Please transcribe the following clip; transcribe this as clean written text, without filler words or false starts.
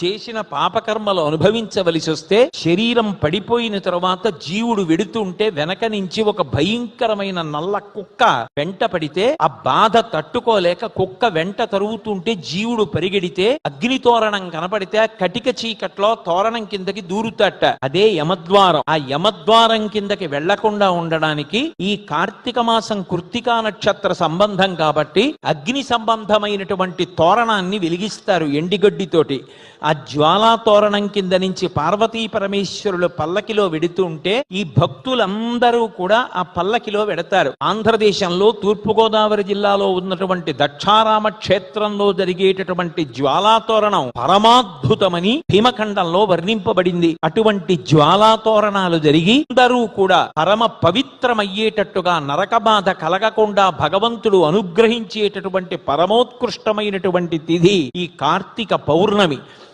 చేసిన పాపకర్మలు అనుభవించవలసి వస్తే శరీరం పడిపోయిన తరువాత జీవుడు వెడుతుంటే వెనక నుంచి ఒక భయంకరమైన నల్ల కుక్క వెంట పడితే ఆ బాధ తట్టుకోలేక కుక్క వెంట తరుగుతుంటే జీవుడు పరిగెడితే అగ్ని తోరణం కనపడితే ఆ కటిక చీకట్లో తోరణం కిందకి దూరుతట. అదే యమద్వారం. ఆ యమద్వారం కిందకి వెళ్లకుండా ఉండడానికి ఈ కార్తీక మాసం కృత్తికా నక్షత్ర సంబంధం కాబట్టి అగ్ని సంబంధమైనటువంటి తోరణాన్ని వెలిగిస్తారు ఎండిగడ్డితోటి. ఆ జ్వాలా తోరణం కింద నుంచి పార్వతీ పరమేశ్వరులు పల్లకిలో వెడుతుంటే ఈ భక్తులందరూ కూడా ఆ పల్లకిలో వెడతారు. ఆంధ్రదేశంలో తూర్పుగోదావరి జిల్లాలో ఉన్నటువంటి దక్షారామ క్షేత్రంలో జరిగేటటువంటి జ్వాలా తోరణం పరమాద్భుతమని భీమఖండంలో వర్ణింపబడింది. అటువంటి జ్వాలా తోరణాలు జరిగి అందరూ కూడా పరమ పవిత్రమయ్యేటట్టుగా నరక బాధ కలగకుండా భగవంతుడు అనుగ్రహించేటటువంటి పరమోత్కృష్టమైనటువంటి తిథి ఈ కార్తీక పౌర్ణమి.